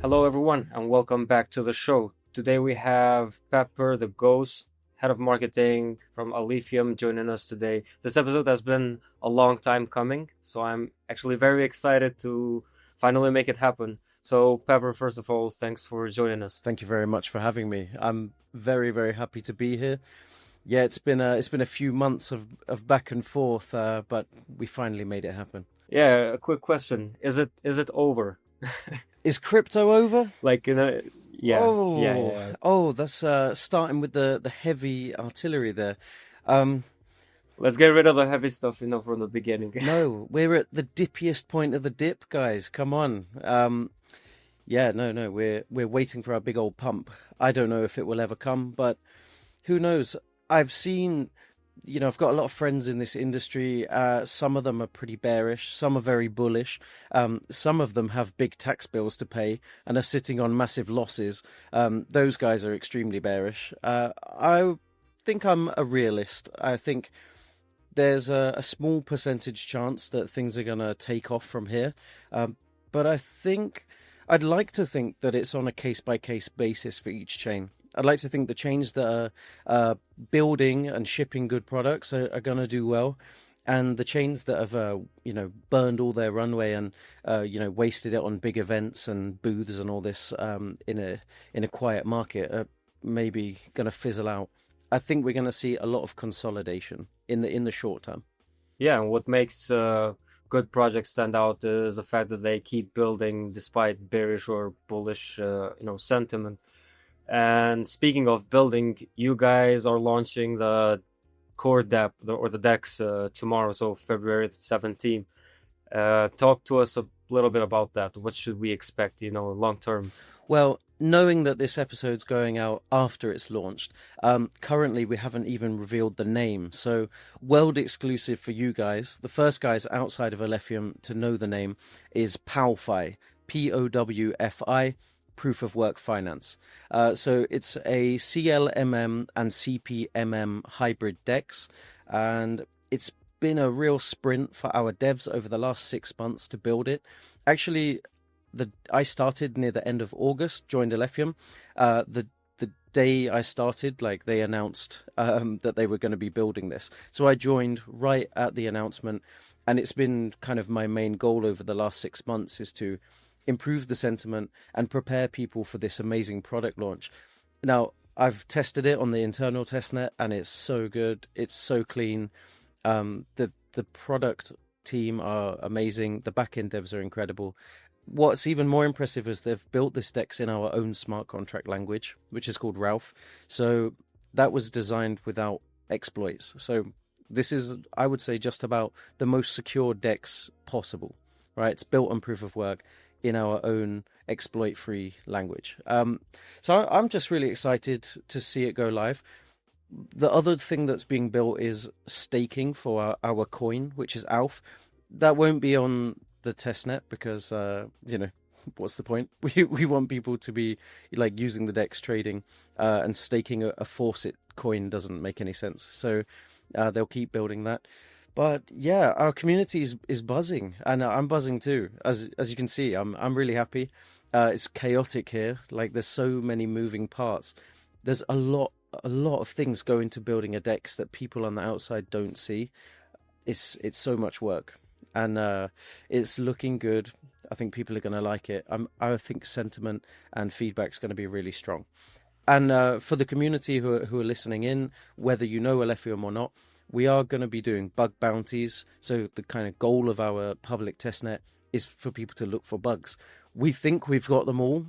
Hello, everyone, and welcome back to the show. Today we have Pepper, the ghost, head of marketing from Alephium, joining us today. This episode has been a long time coming, so I'm actually very excited to finally make it happen. So, Pepper, first of all, thanks for joining us. Thank you very much for having me. I'm very, very happy to be here. Yeah, it's been a few months of back and forth, but we finally made it happen. Yeah, a quick question: is it over? Is crypto over? Like, yeah, yeah, Oh, yeah. oh, that's starting with the heavy artillery there. Um, Let's get rid of the heavy stuff, from the beginning. no, we're at the dippiest point of the dip, guys. Come on. Yeah, no, we're waiting for our big old pump. I don't know if it will ever come, but who knows? I've seen, I've got a lot of friends in this industry. Some of them are pretty bearish, some are very bullish. Some of them have big tax bills to pay and are sitting on massive losses. Those guys are extremely bearish. I think I'm a realist. I think there's a small percentage chance that things are going to take off from here. But I'd like to think that it's on a case by case basis for each chain. I'd like to think the chains that are building and shipping good products are going to do well, and the chains that have burned all their runway and wasted it on big events and booths and all this in a quiet market are maybe going to fizzle out. I think we're going to see a lot of consolidation in the short term. Yeah, and what makes good projects stand out is the fact that they keep building despite bearish or bullish, sentiment. And speaking of building, you guys are launching the core DEP or the DEX tomorrow, so February 17th. Talk to us a little bit about that. What should we expect, long term? Well, knowing that this episode's going out after it's launched, currently we haven't even revealed the name. So, world exclusive for you guys. The first guys outside of Alephium to know the name is POWFI, POWFI, Proof of Work Finance. So it's a CLMM and CPMM hybrid DEX, and it's been a real sprint for our devs over the last 6 months to build it. Actually, I started near the end of August, joined Alephium. The day I started, like they announced that they were going to be building this. So I joined right at the announcement, and it's been kind of my main goal over the last 6 months is to improve the sentiment and prepare people for this amazing product launch. Now, I've tested it on the internal testnet, and it's so good. It's so clean. The product team are amazing. The backend devs are incredible. What's even more impressive is they've built this DEX in our own smart contract language, which is called Ralph. So that was designed without exploits. So this is, I would say, just about the most secure DEX possible, right? It's built on proof of work in our own exploit-free language. So I'm just really excited to see it go live. The other thing that's being built is staking for our coin, which is ALF. That won't be on the testnet because, what's the point? We want people to be like using the DEX trading, and staking a faucet coin doesn't make any sense. So they'll keep building that. But yeah, our community is buzzing, and I'm buzzing too. As you can see, I'm really happy. It's chaotic here. Like there's so many moving parts. There's a lot of things go into building a DEX that people on the outside don't see. It's so much work, and it's looking good. I think people are going to like it. I think sentiment and feedback's going to be really strong. And for the community who are listening in, whether you know Alephium or not, we are going to be doing bug bounties. So the kind of goal of our public testnet is for people to look for bugs. We think we've got them all,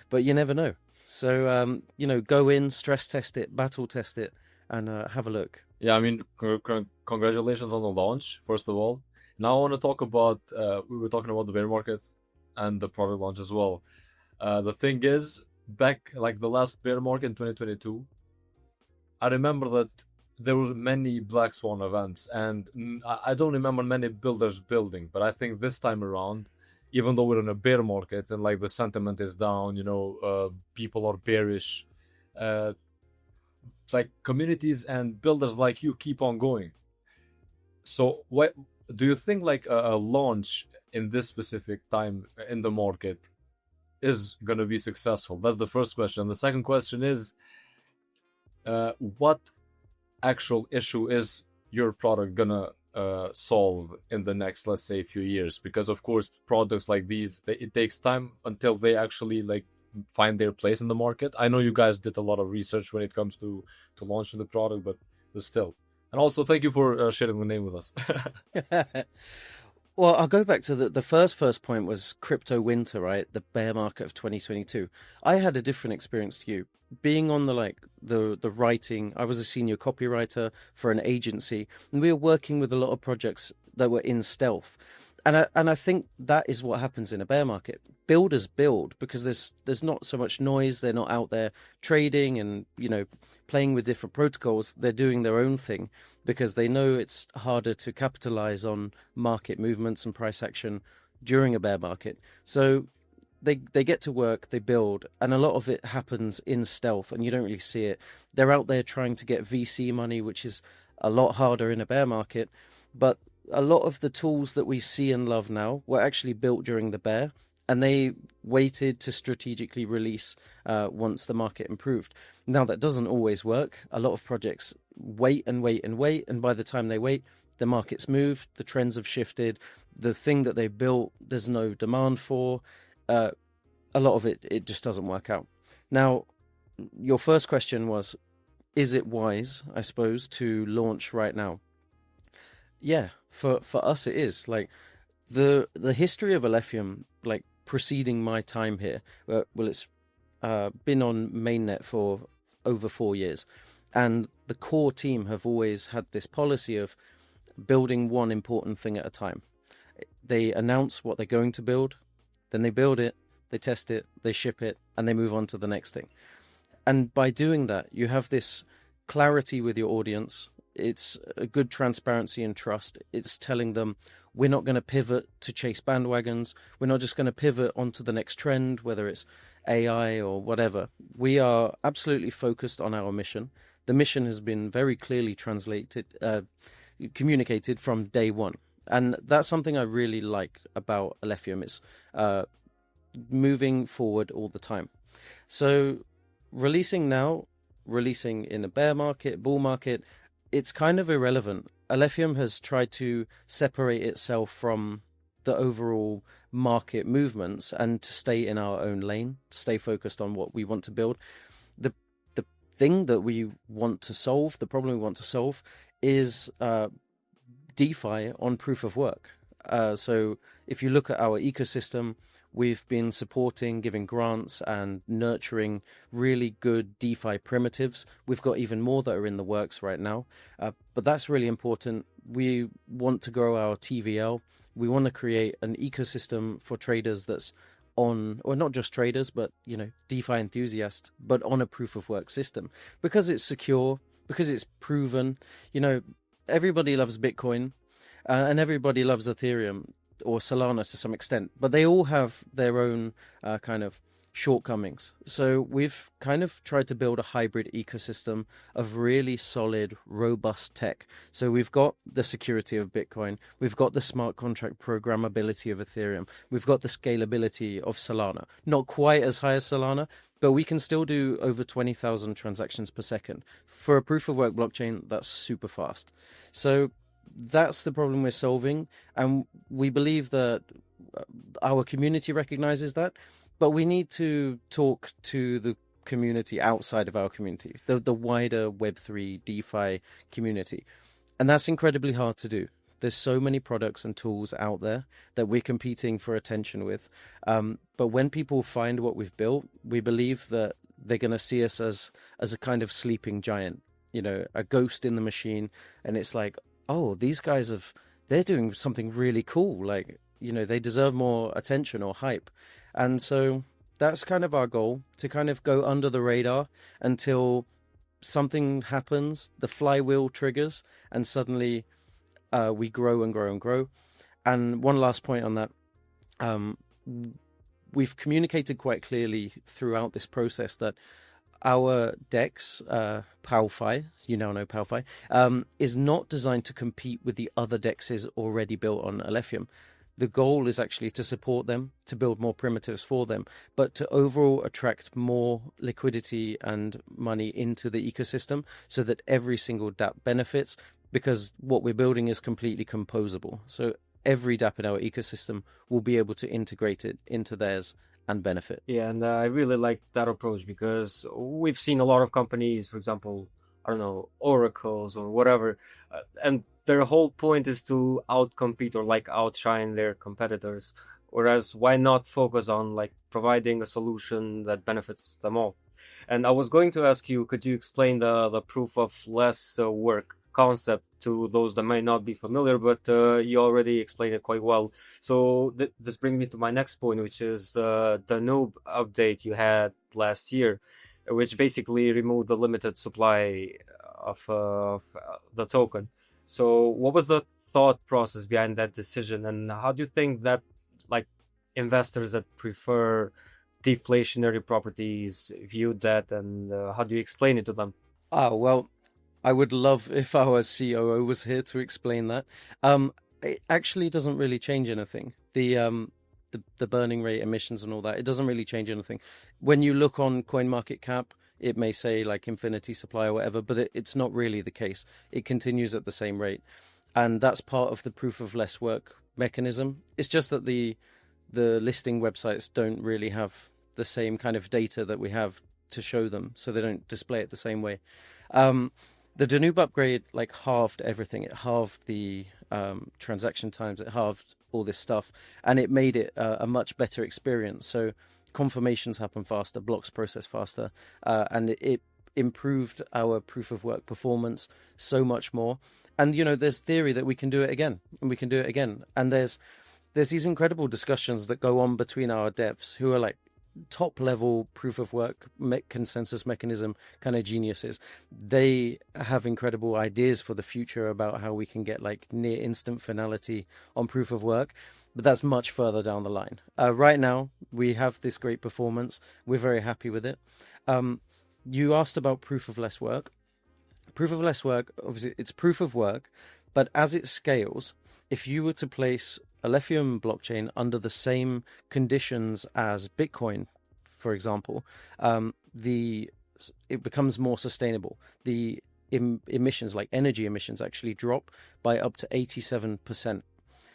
but you never know. So, go in, stress test it, battle test it, and have a look. Yeah, I mean, congratulations on the launch, first of all. Now I want to talk about, we were talking about the bear market and the product launch as well. The thing is, back like the last bear market in 2022, I remember that there were many black swan events, and I don't remember many builders building, but I think this time around, even though we're in a bear market and like the sentiment is down, people are bearish, like communities and builders like you keep on going. So what do you think, like a launch in this specific time in the market is going to be successful? That's the first question. The second question is, what actual issue is your product gonna solve in the next, let's say, few years? Because of course, products like these, it takes time until they actually like find their place in the market. I know you guys did a lot of research when it comes to launching the product, but still. And also, thank you for sharing the name with us. Well, I'll go back to the first point was crypto winter, right? The bear market of 2022. I had a different experience to you. Being on the writing, I was a senior copywriter for an agency, and we were working with a lot of projects that were in stealth. And I think that is what happens in a bear market. Builders build because there's not so much noise. They're not out there trading and playing with different protocols. They're doing their own thing because they know it's harder to capitalize on market movements and price action during a bear market. So they get to work, they build, and a lot of it happens in stealth, and you don't really see it. They're out there trying to get VC money, which is a lot harder in a bear market, but a lot of the tools that we see and love now were actually built during the bear, and they waited to strategically release once the market improved. Now, that doesn't always work. A lot of projects wait and wait and wait, and by the time they wait, the market's moved, the trends have shifted, the thing that they built, there's no demand for. A lot of it just doesn't work out. Now, your first question was, is it wise, I suppose, to launch right now? Yeah, for us it is. Like the history of Alephium, like preceding my time here, well, it's been on mainnet for over 4 years, and the core team have always had this policy of building one important thing at a time. They announce what they're going to build, then they build it, they test it, they ship it, and they move on to the next thing. And by doing that, you have this clarity with your audience. It's a good transparency and trust. It's telling them we're not going to pivot to chase bandwagons. We're not just going to pivot onto the next trend, whether it's AI or whatever. We are absolutely focused on our mission. The mission has been very clearly communicated from day one. And that's something I really like about Alephium. It's moving forward all the time. So releasing now, releasing in a bear market, bull market, it's kind of irrelevant. Alephium has tried to separate itself from the overall market movements and to stay in our own lane, stay focused on what we want to build. The thing that we want to solve, the problem we want to solve, is DeFi on proof of work. So if you look at our ecosystem, we've been supporting, giving grants and nurturing really good DeFi primitives. We've got even more that are in the works right now. But that's really important. We want to grow our TVL. We want to create an ecosystem for traders that's on, or not just traders, but, DeFi enthusiasts, but on a proof of work system. Because it's secure, because it's proven. Everybody loves Bitcoin and everybody loves Ethereum or Solana to some extent, but they all have their own kind of shortcomings. So we've kind of tried to build a hybrid ecosystem of really solid, robust tech. So we've got the security of Bitcoin, we've got the smart contract programmability of Ethereum, we've got the scalability of Solana. Not quite as high as Solana, but we can still do over 20,000 transactions per second. For a proof of work blockchain, that's super fast. So that's the problem we're solving, and we believe that our community recognizes that, but we need to talk to the community outside of our community, the wider Web3 DeFi community, and that's incredibly hard to do. There's so many products and tools out there that we're competing for attention with, but when people find what we've built, we believe that they're going to see us as a kind of sleeping giant, a ghost in the machine, and it's like, oh, these guys they're doing something really cool. Like, they deserve more attention or hype. And so that's kind of our goal, to kind of go under the radar until something happens, the flywheel triggers, and suddenly we grow and grow and grow. And one last point on that, we've communicated quite clearly throughout this process that our DEX, PowFi, you now know PowFi, is not designed to compete with the other DEXs already built on Alephium. The goal is actually to support them, to build more primitives for them, but to overall attract more liquidity and money into the ecosystem so that every single dApp benefits, because what we're building is completely composable. So every dApp in our ecosystem will be able to integrate it into theirs and benefit. Yeah, and I really like that approach because we've seen a lot of companies, for example, I don't know, oracles or whatever, and their whole point is to outcompete or like outshine their competitors. Whereas, why not focus on like providing a solution that benefits them all? And I was going to ask you, could you explain the proof of less work concept to those that may not be familiar, but you already explained it quite well. So this brings me to my next point, which is the noob update you had last year, which basically removed the limited supply of the token. So what was the thought process behind that decision, and how do you think that like investors that prefer deflationary properties viewed that, and how do you explain it to them? Oh, well, I would love if our COO was here to explain that. It actually doesn't really change anything. The burning rate, emissions, and all that. It doesn't really change anything. When you look on CoinMarketCap, it may say like infinity supply or whatever, but it's not really the case. It continues at the same rate, and that's part of the proof of less work mechanism. It's just that the listing websites don't really have the same kind of data that we have to show them, so they don't display it the same way. The Danube upgrade like halved everything. It halved the transaction times. It halved all this stuff, and it made it a much better experience. So confirmations happen faster, blocks process faster, and it improved our proof of work performance so much more. And there's theory that we can do it again, and we can do it again. And there's these incredible discussions that go on between our devs who are like top level proof of work consensus mechanism kind of geniuses. They have incredible ideas for the future about how we can get like near instant finality on proof of work, but that's much further down the line. Right now we have this great performance. We're very happy with it. You asked about proof of less work. Proof of less work, obviously it's proof of work, but as it scales, if you were to place Alephium blockchain under the same conditions as Bitcoin, for example, it becomes more sustainable. The emissions, like energy emissions, actually drop by up to 87%.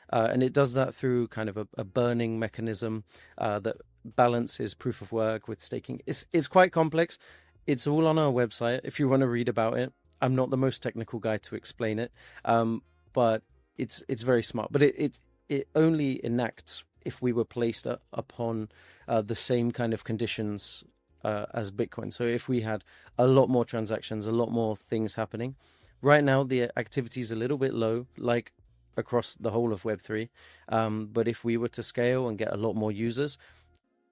And it does that through kind of a burning mechanism that balances proof of work with staking. It's quite complex. It's all on our website if you want to read about it. I'm not the most technical guy to explain it, but it's very smart. But it only enacts if we were placed upon the same kind of conditions as Bitcoin. So if we had a lot more transactions, a lot more things happening. Right now, the activity is a little bit low, like across the whole of Web3. But if we were to scale and get a lot more users,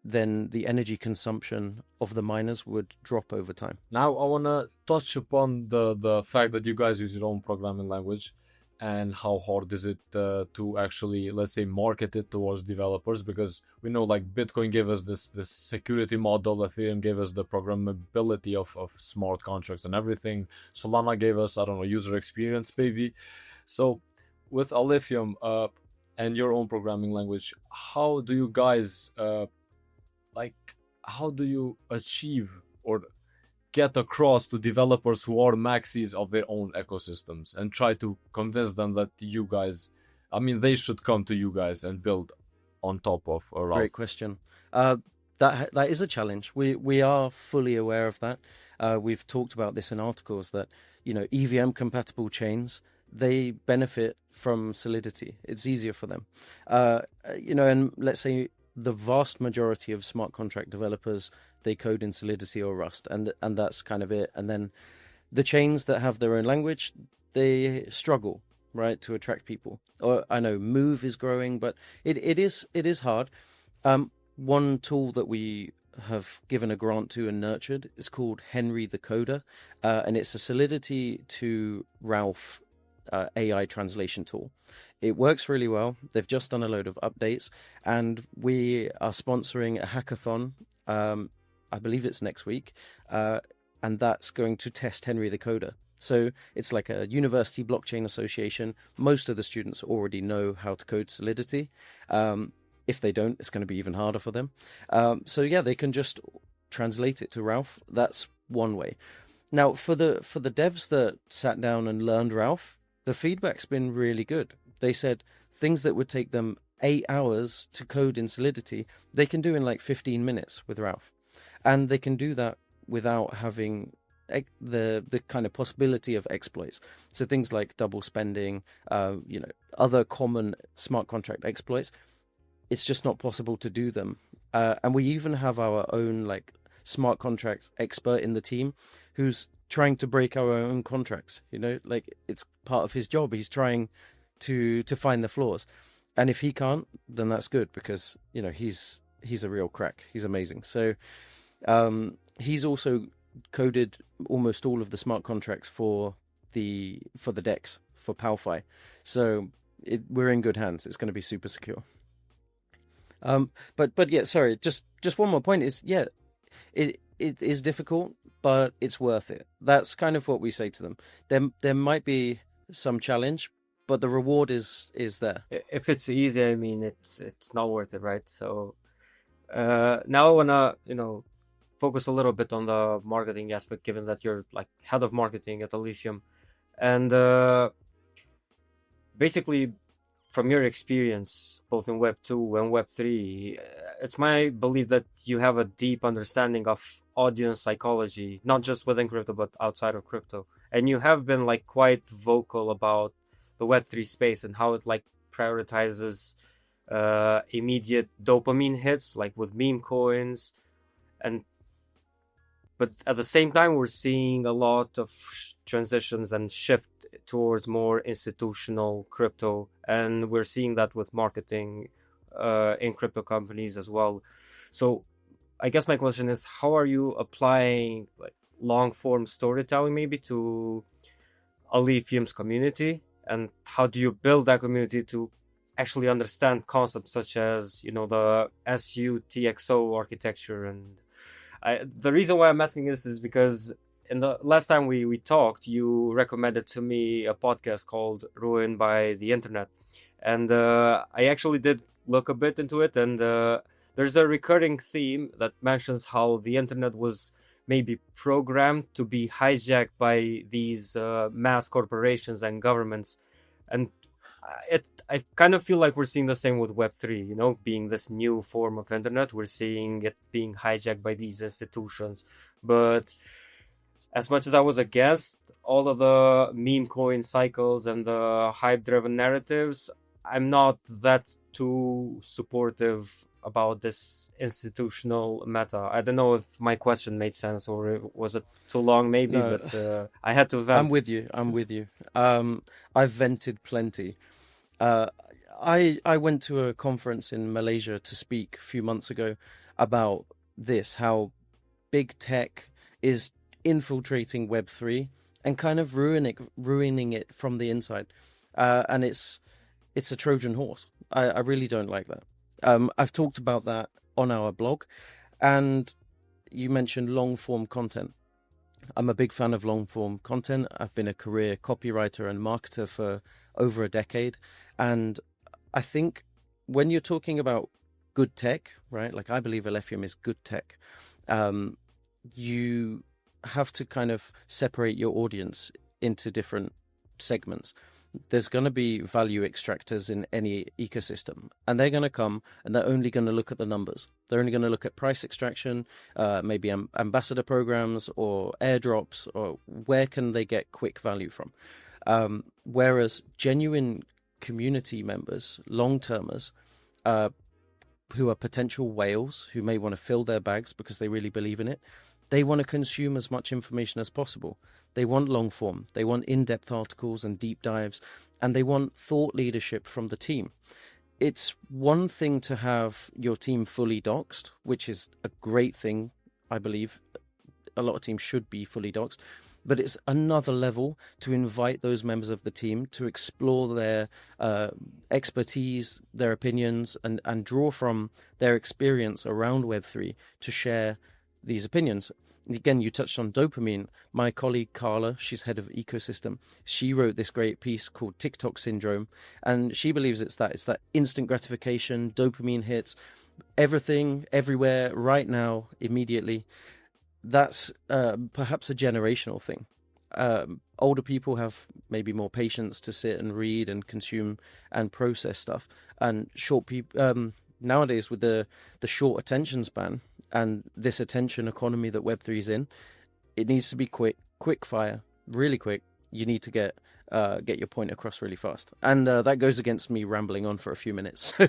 then the energy consumption of the miners would drop over time. Now I want to touch upon the fact that you guys use your own programming language, and how hard is it to actually, let's say, market it towards developers, because we know like Bitcoin gave us this security model, Ethereum gave us the programmability of smart contracts and everything, Solana gave us, I don't know, user experience maybe. So with Alephium and your own programming language, how do you guys how do you achieve or get across to developers who are maxis of their own ecosystems and try to convince them that you guys, I mean, they should come to you guys and build on top of a Ralph? Great question. That is a challenge. We are fully aware of that. We've talked about this in articles that EVM compatible chains, they benefit from Solidity. It's easier for them. And let's say the vast majority of smart contract developers, they code in Solidity or Rust, and that's kind of it. And then the chains that have their own language, they struggle, right, to attract people. Or I know Move is growing, but it is hard. One tool that we have given a grant to and nurtured is called Henry the Coder, and it's a Solidity to Ralph AI translation tool. It works really well. They've just done a load of updates, and we are sponsoring a hackathon. I believe it's next week, and that's going to test Henry the Coder. So it's like a university blockchain association. Most of the students already know how to code Solidity. If they don't, it's going to be even harder for them. So yeah, they can just translate it to Ralph. That's one way. Now, for the devs that sat down and learned Ralph, the feedback's been really good. They said things that would take them 8 hours to code in Solidity, they can do in like 15 minutes with Ralph. And they can do that without having the kind of possibility of exploits. So things like double spending, other common smart contract exploits, it's just not possible to do them. And we even have our own like smart contract expert in the team who's trying to break our own contracts. Like it's part of his job. He's trying to find the flaws. And if he can't, then that's good, because he's a real crack. He's amazing. So he's also coded almost all of the smart contracts for the DEX for PalFi. So we're in good hands. It's going to be super secure. But yeah, sorry, just one more point is, yeah, it is difficult, but it's worth it. That's kind of what we say to them. There might be some challenge, but the reward is there. If it's easy, I mean, it's not worth it, right? So now I wanna focus a little bit on the marketing aspect, given that you're like head of marketing at Alephium, and basically, from your experience both in Web 2 and Web 3, it's my belief that you have a deep understanding of audience psychology, not just within crypto but outside of crypto, and you have been like quite vocal about the Web 3 space and how it like prioritizes immediate dopamine hits, like with meme coins, but at the same time we're seeing a lot of transitions and shift towards more institutional crypto, and we're seeing that with marketing in crypto companies as well. So I guess my question is, how are you applying like long form storytelling maybe to Alephium's community, and how do you build that community to actually understand concepts such as the SUTXO architecture? And the reason why I'm asking this is because in the last time we talked, you recommended to me a podcast called Ruined by the Internet, and I actually did look a bit into it, and there's a recurring theme that mentions how the internet was maybe programmed to be hijacked by these mass corporations and governments, and I kind of feel like we're seeing the same with Web3, being this new form of internet. We're seeing it being hijacked by these institutions. But as much as I was against all of the meme coin cycles and the hype-driven narratives, I'm not that too supportive about this institutional meta. I don't know if my question made sense, or was it too long maybe, No. but I had to vent. I'm with you. I've vented plenty. I went to a conference in Malaysia to speak a few months ago about this, how big tech is infiltrating Web3 and kind of ruining it from the inside. And it's a Trojan horse. I really don't like that. I've talked about that on our blog, and you mentioned long form content. I'm a big fan of long form content. I've been a career copywriter and marketer for over a decade. And I think when you're talking about good tech, right? Like I believe Alephium is good tech. You have to kind of separate your audience into different segments. There's going to be value extractors in any ecosystem, and they're going to come and they're only going to look at the numbers. They're only going to look at price extraction, maybe ambassador programs or airdrops, or where can they get quick value from. Whereas genuine community members, long-termers, who are potential whales, who may want to fill their bags because they really believe in it, they want to consume as much information as possible. They want long form, they want in-depth articles and deep dives, and they want thought leadership from the team. It's one thing to have your team fully doxed, which is a great thing. I believe a lot of teams should be fully doxed, but it's another level to invite those members of the team to explore their expertise, their opinions, and draw from their experience around Web3 to share these opinions. again, you touched on dopamine. My colleague Carla, she's head of ecosystem. She wrote this great piece called TikTok syndrome, and she believes it's that instant gratification, dopamine hits, everything, everywhere, right now, immediately. That's perhaps a generational thing. Older people have maybe more patience to sit and read and consume and process stuff, and short people nowadays with the short attention span and this attention economy that Web3 is in, it needs to be quick fire, really quick. You need to get your point across really fast, and that goes against me rambling on for a few minutes. So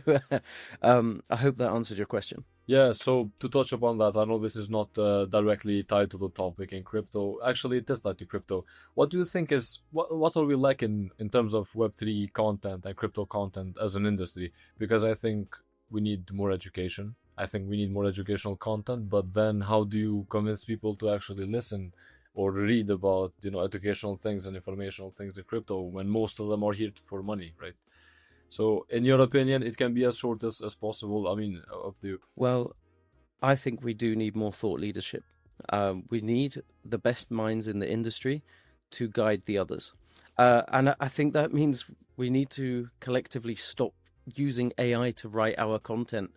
I hope that answered your question. Yeah, so to touch upon that, I know this is not directly tied to the topic in crypto. Actually, it is tied to crypto. What do you think is what are we lacking in terms of Web3 content and crypto content as an industry? Because I think we need more education. I think we need more educational content, but then how do you convince people to actually listen or read about, educational things and informational things in crypto when most of them are here for money, right? So, in your opinion, it can be as short as possible. I mean, up to you. Well, I think we do need more thought leadership. We need the best minds in the industry to guide the others. And I think that means we need to collectively stop using AI to write our content.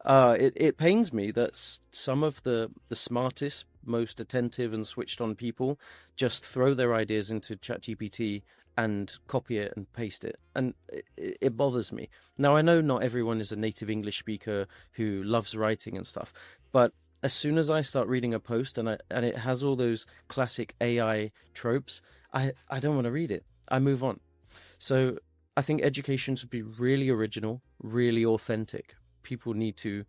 It pains me that some of the smartest, most attentive and switched on people just throw their ideas into ChatGPT and copy it and paste it. And it bothers me. Now, I know not everyone is a native English speaker who loves writing and stuff, but as soon as I start reading a post and it has all those classic AI tropes, I don't want to read it. I move on. So I think education should be really original, really authentic. People need to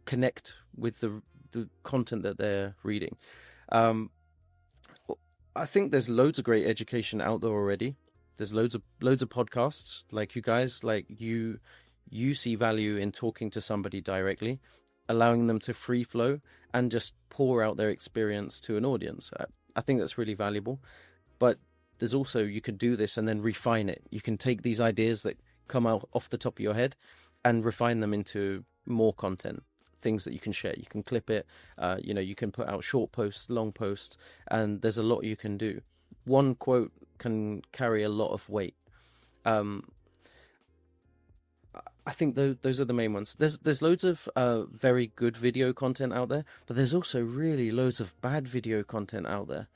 connect with the content that they're reading. I think there's loads of great education out there already. There's loads of podcasts like you guys, like you see value in talking to somebody directly, allowing them to free flow and just pour out their experience to an audience. I think that's really valuable. But there's also, you can do this and then refine it. You can take these ideas that come out off the top of your head and refine them into more content, things that you can share. You can clip it, you can put out short posts, long posts, and there's a lot you can do. One quote can carry a lot of weight. I think those are the main ones. There's loads of very good video content out there, but there's also really loads of bad video content out there.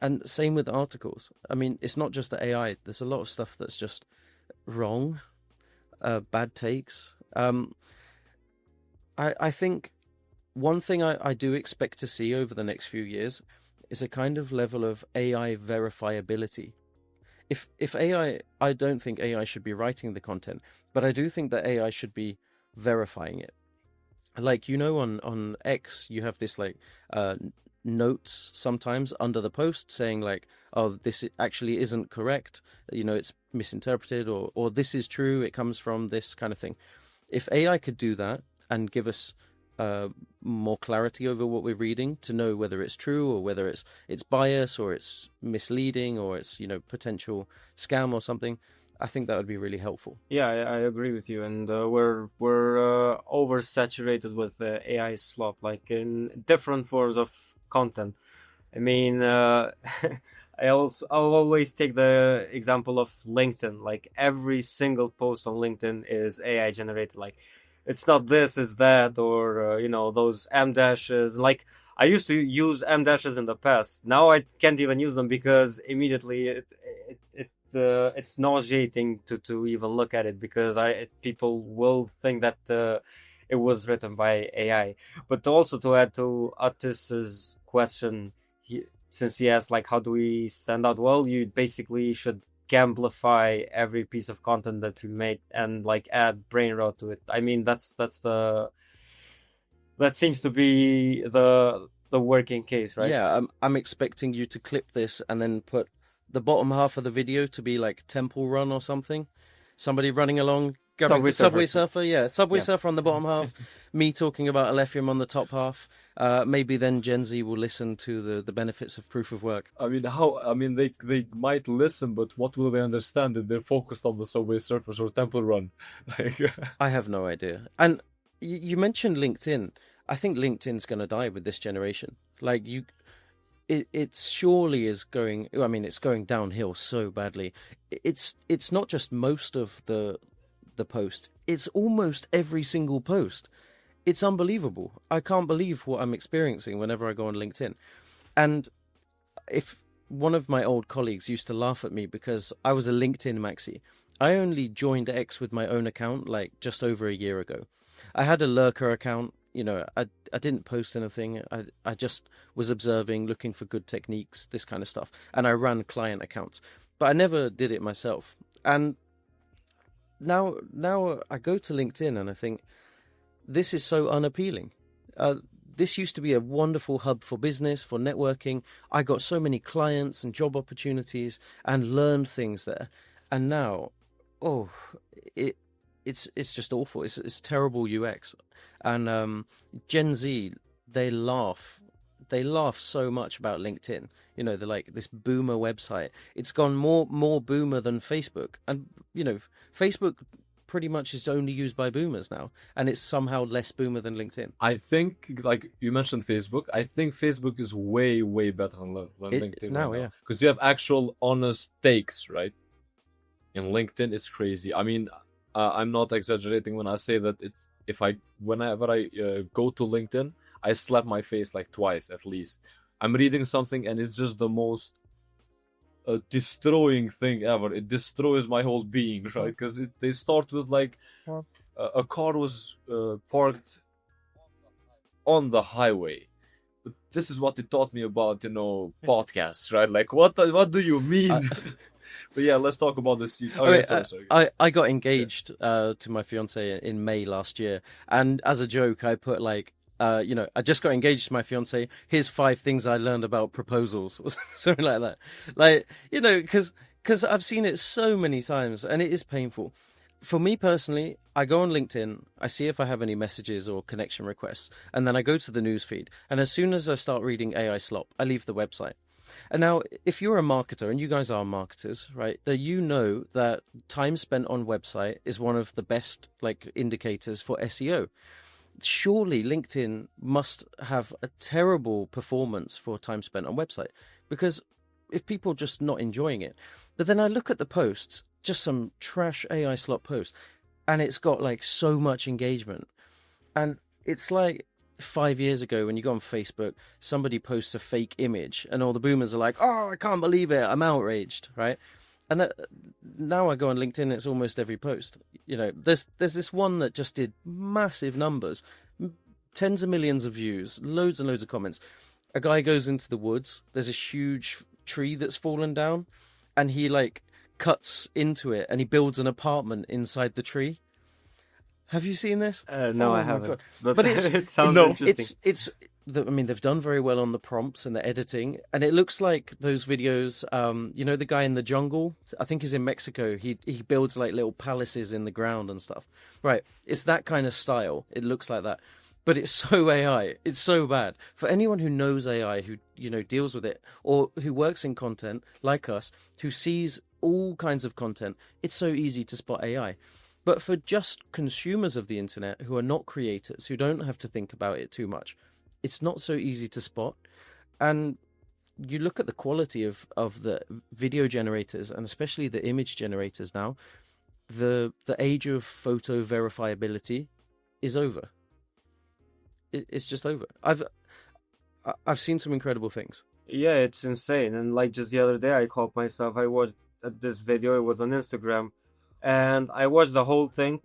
And same with articles. I mean, it's not just the AI. There's a lot of stuff that's just wrong, bad takes. I think one thing I do expect to see over the next few years is a kind of level of AI verifiability. If AI, I don't think AI should be writing the content, but I do think that AI should be verifying it. Like, on X, you have this notes sometimes under the post saying like, oh, this actually isn't correct, it's misinterpreted, or this is true, it comes from this kind of thing. If AI could do that and give us more clarity over what we're reading to know whether it's true or whether it's bias or it's misleading or it's potential scam or something, I think that would be really helpful. Yeah, I agree with you, and we're oversaturated with AI slop, like in different forms of content. I mean, I'll always take the example of LinkedIn. Like every single post on LinkedIn is AI generated. Like it's not this, it's that, or those M dashes. Like I used to use M dashes in the past. Now I can't even use them because immediately it's nauseating to even look at it, because people will think that it was written by AI. But also to add to Otis's question, since he asked like how do we stand out, well, you basically should gamblify every piece of content that you make and like add brain rot to it. I mean that seems to be the working case, right? Yeah, I'm expecting you to clip this and then put the bottom half of the video to be like Temple Run or something. Somebody running along, Subway Surfer, yeah. Surfer on the bottom half, me talking about Alephium on the top half. Maybe then Gen Z will listen to the benefits of proof of work. I mean, they might listen, but what will they understand if they're focused on the Subway Surfers or Temple Run? I have no idea. And you mentioned LinkedIn. I think LinkedIn's going to die with this generation. Like it surely is going. I mean, it's going downhill so badly. It's not just most of the post. It's almost every single post. It's unbelievable. I can't believe what I'm experiencing whenever I go on LinkedIn. And if one of my old colleagues used to laugh at me because I was a LinkedIn maxi. I only joined X with my own account like just over a year ago. I had a lurker account. I didn't post anything. I just was observing, looking for good techniques, this kind of stuff. And I ran client accounts, but I never did it myself. And now I go to LinkedIn and I think this is so unappealing. This used to be a wonderful hub for business, for networking. I got so many clients and job opportunities and learned things there. And now, it's just awful. It's terrible UX. And Gen Z, they laugh so much about LinkedIn. They're like this boomer website. It's gone more boomer than Facebook. And Facebook pretty much is only used by boomers now, and it's somehow less boomer than LinkedIn. I think, like you mentioned Facebook, I think Facebook is way, way better than LinkedIn now, right yeah. Because you have actual honest takes, right? In LinkedIn, it's crazy. I mean, I'm not exaggerating when I say that whenever I go to LinkedIn, I slap my face like twice at least. I'm reading something and it's just the most destroying thing ever. It destroys my whole being, right? Because they start with like a car was parked on the highway. But this is what it taught me about podcasts, right? Like what do you mean? But yeah, let's talk about this. Sorry. I got engaged to my fiance in May last year, and as a joke, I put like, I just got engaged to my fiance. Here's 5 things I learned about proposals, or something like that. Like, because I've seen it so many times, and it is painful. For me personally, I go on LinkedIn, I see if I have any messages or connection requests, and then I go to the newsfeed. And as soon as I start reading AI slop, I leave the website. And now, if you're a marketer, and you guys are marketers, right, that that time spent on website is one of the best indicators for SEO. Surely LinkedIn must have a terrible performance for time spent on website, because if people are just not enjoying it. But then I look at the posts, just some trash AI slot posts, and it's got so much engagement. And it's like 5 years ago when you go on Facebook, somebody posts a fake image and all the boomers are like, oh, I can't believe it, I'm outraged, right? And now I go on LinkedIn, it's almost every post. There's this one that just did massive numbers, tens of millions of views, loads and loads of comments. A guy goes into the woods, there's a huge tree that's fallen down, and he cuts into it and he builds an apartment inside the tree. Have you seen this? No, I haven't. But it sounds interesting. I mean, they've done very well on the prompts and the editing, and it looks like those videos. The guy in the jungle, I think he's in Mexico. He builds little palaces in the ground and stuff. Right, it's that kind of style. It looks like that, but it's so AI. It's so bad. For anyone who knows AI, who deals with it, or who works in content like us, who sees all kinds of content, it's so easy to spot AI. But for just consumers of the internet who are not creators, who don't have to think about it too much, it's not so easy to spot. And you look at the quality of the video generators, and especially the image generators now, the age of photo verifiability is over. It's just over. I've seen some incredible things. Yeah, it's insane. And just the other day, I caught myself. I watched this video. It was on Instagram, and I watched the whole thing.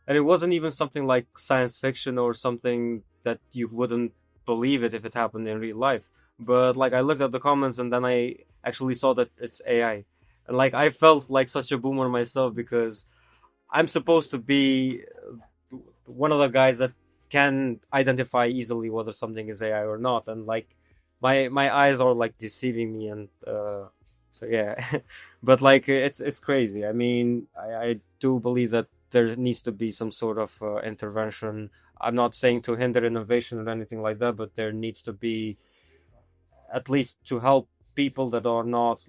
And it wasn't even something like science fiction or something that you wouldn't believe it if it happened in real life. But I looked at the comments, and then I actually saw that it's AI. And I felt like such a boomer myself, because I'm supposed to be one of the guys that can identify easily whether something is AI or not. And my eyes are deceiving me, and so yeah. But it's crazy. I mean, I do believe that there needs to be some sort of intervention. I'm not saying to hinder innovation or anything like that, but there needs to be, at least to help people that are not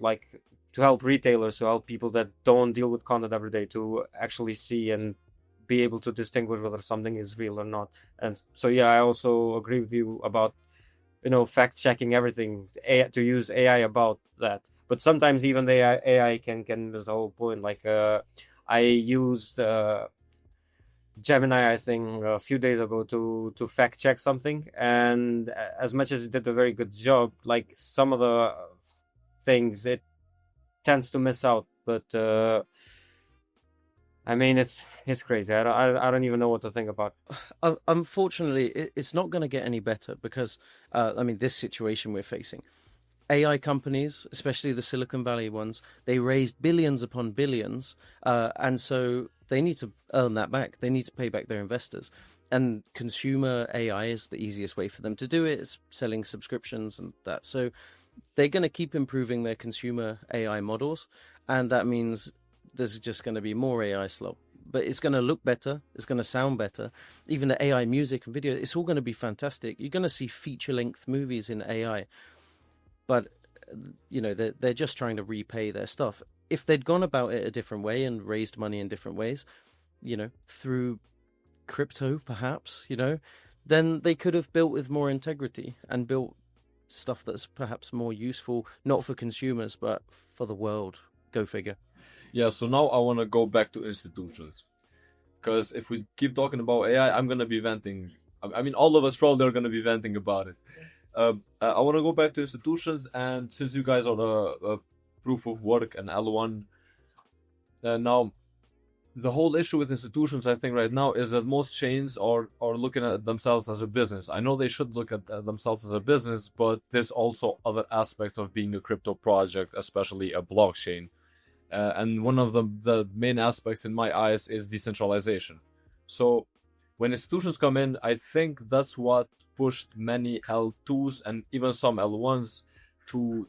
to help retailers, to help people that don't deal with content every day, to actually see and be able to distinguish whether something is real or not. And so yeah, I also agree with you about fact checking everything, to use AI about that. But sometimes even the AI can miss the whole point. Like I used Gemini, I think, a few days ago to fact check something, and as much as it did a very good job, like some of the things it tends to miss out. But I mean, it's crazy. I don't even know what to think about. Unfortunately, it's not going to get any better because, I mean, this situation we're facing. AI companies, especially the Silicon Valley ones, they raised billions upon billions, and so they need to earn that back. They need to pay back their investors. And consumer AI is the easiest way for them to do it. It's selling subscriptions and that. So they're going to keep improving their consumer AI models, and that means there's just going to be more AI slop. But it's going to look better. It's going to sound better. Even the AI music and video, it's all going to be fantastic. You're going to see feature-length movies in AI. But they're just trying to repay their stuff. If they'd gone about it a different way and raised money in different ways, through crypto perhaps, then they could have built with more integrity and built stuff that's perhaps more useful, not for consumers but for the world. Go figure. Yeah, so now I want to go back to institutions, because if we keep talking about AI, I'm gonna be venting. I mean, all of us probably are gonna be venting about it. I want to go back to institutions, and since you guys are the proof of work and L1, now the whole issue with institutions, I think, right now is that most chains are looking at themselves as a business. I know they should look at themselves as a business, but there's also other aspects of being a crypto project, especially a blockchain. And one of the main aspects in my eyes is decentralization. So when institutions come in, I think that's what pushed many L2s and even some L1s to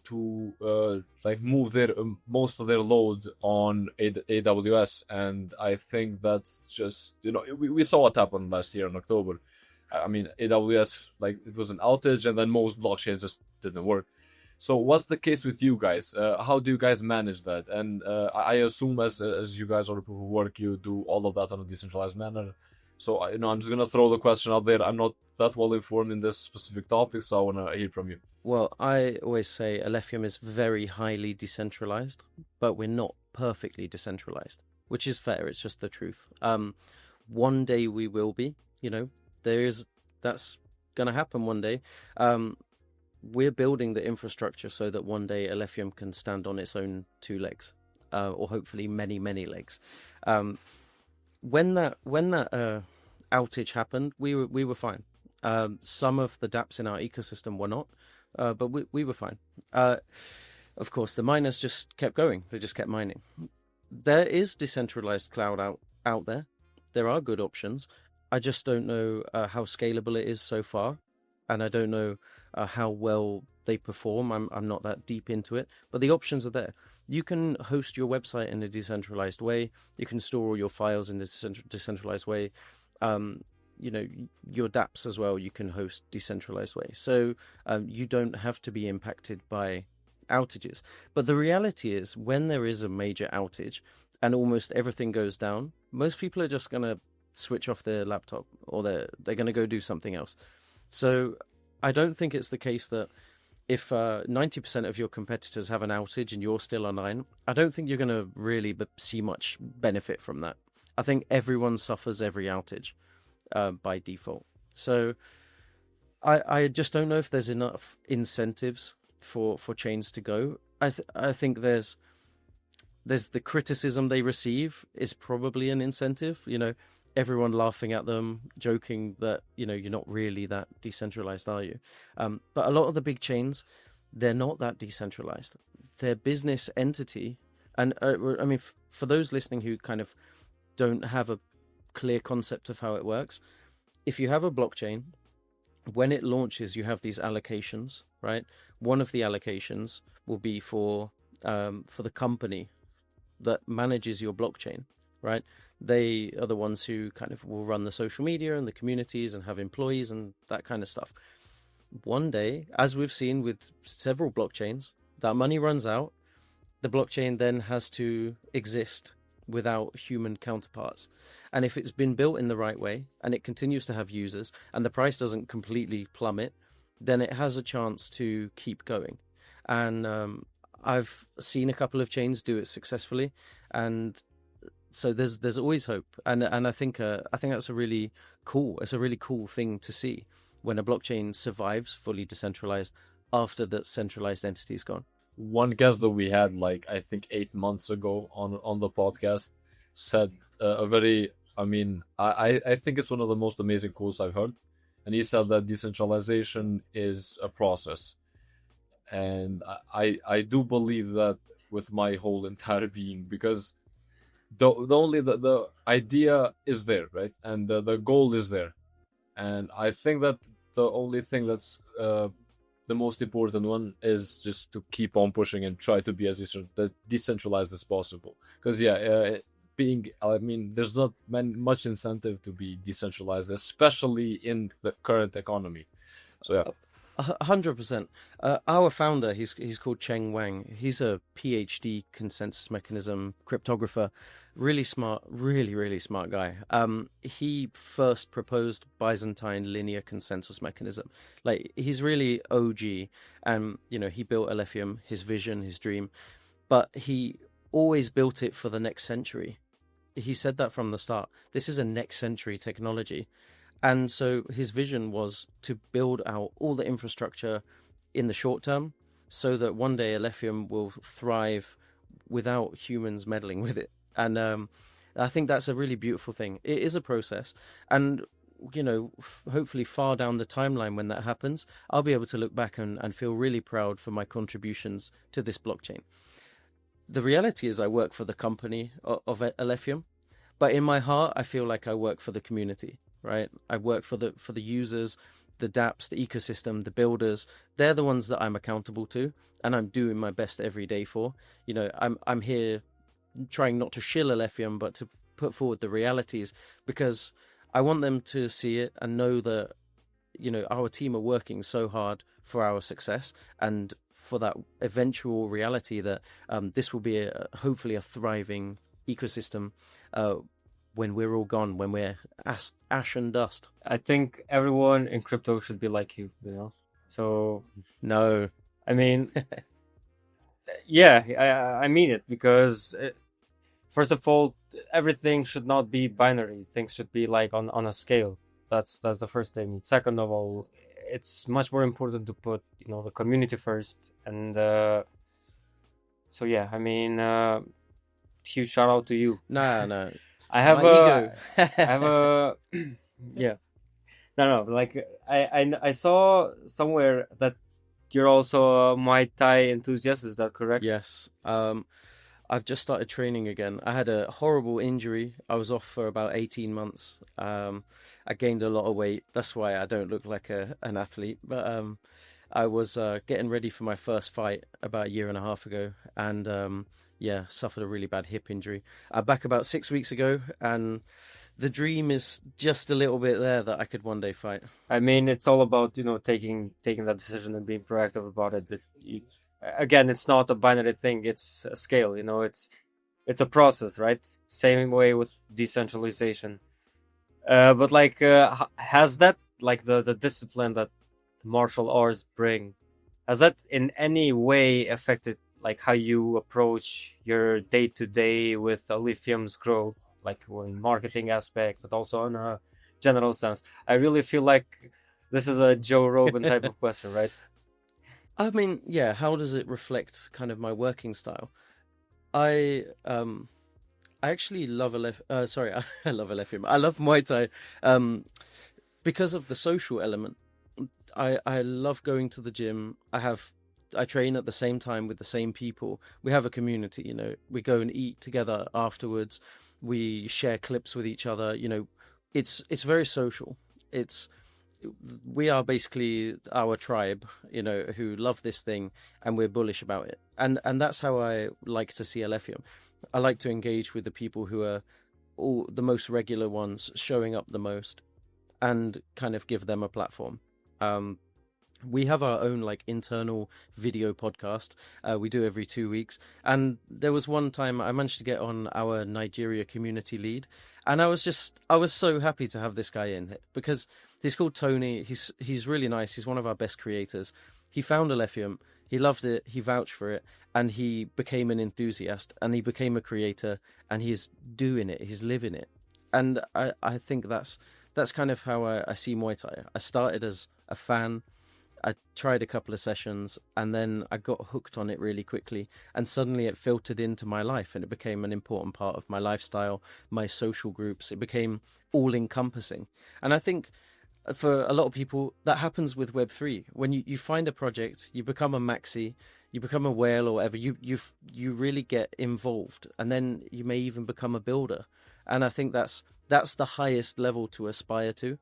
like move their most of their load on AWS, and I think that's just we saw what happened last year in October. I mean, AWS, like, it was an outage, and then most blockchains just didn't work. So what's the case with you guys? How do you guys manage that? And I assume as you guys are a proof of work, you do all of that on a decentralized manner. So I'm just gonna throw the question out there. I'm not that well informed in this specific topic, so I wanna hear from you. Well, I always say Alephium is very highly decentralized, but we're not perfectly decentralized, which is fair. It's just the truth. One day we will be. That's gonna happen one day. We're building the infrastructure so that one day Alephium can stand on its own two legs, or hopefully many, many legs. When that outage happened, we were fine. Some of the dApps in our ecosystem were not, but we were fine. Of course, the miners just kept going. They just kept mining. There is decentralized cloud out there. There are good options. I just don't know how scalable it is so far, and I don't know how well they perform. I'm not that deep into it, but the options are there. You can host your website in a decentralized way. You can store all your files in a decentralized way. Your dApps as well, you can host decentralized way. So you don't have to be impacted by outages. But the reality is, when there is a major outage and almost everything goes down, most people are just going to switch off their laptop, or they're going to go do something else. So I don't think it's the case that if 90% of your competitors have an outage and you're still online, I don't think you're going to really see much benefit from that. I think everyone suffers every outage by default. So I just don't know if there's enough incentives for chains to go. I think there's the criticism they receive is probably an incentive. Everyone laughing at them, joking that you're not really that decentralized, are you? But a lot of the big chains, they're not that decentralized. Their business entity, and I mean, for those listening who kind of don't have a clear concept of how it works, if you have a blockchain, when it launches, you have these allocations, right? One of the allocations will be for the company that manages your blockchain, right? They are the ones who kind of will run the social media and the communities and have employees and that kind of stuff. One day, as we've seen with several blockchains, that money runs out. The blockchain then has to exist without human counterparts. And if it's been built in the right way and it continues to have users and the price doesn't completely plummet, then it has a chance to keep going. And I've seen a couple of chains do it successfully, and so there's always hope. And I think that's a really cool. It's a really cool thing to see when a blockchain survives fully decentralized after the centralized entity is gone. One guest that we had, like I think 8 months ago on the podcast, said a very, I mean, I think it's one of the most amazing quotes I've heard, and he said that decentralization is a process, and I do believe that with my whole entire being, because the only the idea is there, right, and the goal is there, and I think that the only thing that's the most important one is just to keep on pushing and try to be as decentralized as possible. Because I mean, there's not much incentive to be decentralized, especially in the current economy. So yeah. 100%. Our founder, he's called Cheng Wang. He's a PhD consensus mechanism cryptographer. Really smart, really smart guy. He first proposed Byzantine linear consensus mechanism. Like, he's really OG, and he built Alephium, his vision, his dream, but he always built it for the next century. He said that from the start. This is a next century technology. And so his vision was to build out all the infrastructure in the short term so that one day Alephium will thrive without humans meddling with it. And I think that's a really beautiful thing. It is a process. And, hopefully far down the timeline when that happens, I'll be able to look back and feel really proud for my contributions to this blockchain. The reality is I work for the company of Alephium, but in my heart, I feel like I work for the community. Right, I work for the users, the dApps, the ecosystem, the builders. They're the ones that I'm accountable to, and I'm doing my best every day for. I'm here trying not to shill Alephium, but to put forward the realities, because I want them to see it and know that our team are working so hard for our success and for that eventual reality that this will be hopefully a thriving ecosystem. When we're all gone, when we're ash and dust. I think everyone in crypto should be like you, So, no, I mean, yeah, I mean it, because first of all, everything should not be binary. Things should be like on a scale. That's the first thing. Second of all, it's much more important to put the community first. And so yeah, I mean, huge shout out to you. No. I have ego. I have a yeah. No. Like I saw somewhere that you're also a Muay Thai enthusiast. Is that correct? Yes. I've just started training again. I had a horrible injury. I was off for about 18 months. I gained a lot of weight. That's why I don't look like an athlete. But I was getting ready for my first fight about a year and a half ago, and suffered a really bad hip injury. I'm back about 6 weeks ago, and the dream is just a little bit there that I could one day fight. I mean, it's all about taking that decision and being proactive about it. Again, it's not a binary thing. It's a scale. It's a process, right? Same way with decentralization. But like, has that, like, the discipline that martial arts bring, has that in any way affected like how you approach your day-to-day with Alephium's growth, like in marketing aspect, but also in a general sense? I really feel like this is a Joe Rogan type of question, right? I mean, yeah, how does it reflect kind of my working style? I actually love I love Alephium. I love Muay Thai because of the social element. I love going to the gym. I train at the same time with the same people. We have a community, we go and eat together afterwards. We share clips with each other. It's very social. We are basically our tribe, who love this thing, and we're bullish about it. And that's how I like to see Alephium. I like to engage with the people who are all the most regular ones, showing up the most, and kind of give them a platform. we have our own like internal video podcast. We do every 2 weeks, and there was one time I managed to get on our Nigeria community lead, and I was so happy to have this guy in because he's called Tony. He's really nice. He's one of our best creators. He found Alephium. He loved it. He vouched for it, and he became an enthusiast, and he became a creator, and he's doing it. He's living it, and I think that's kind of how I see Muay Thai. I started as a fan. I tried a couple of sessions, and then I got hooked on it really quickly, and suddenly it filtered into my life, and it became an important part of my lifestyle, my social groups. It became all encompassing. And I think for a lot of people that happens with Web3. When you find a project, you become a maxi, you become a whale or whatever, you really get involved, and then you may even become a builder. And I think that's the highest level to aspire to,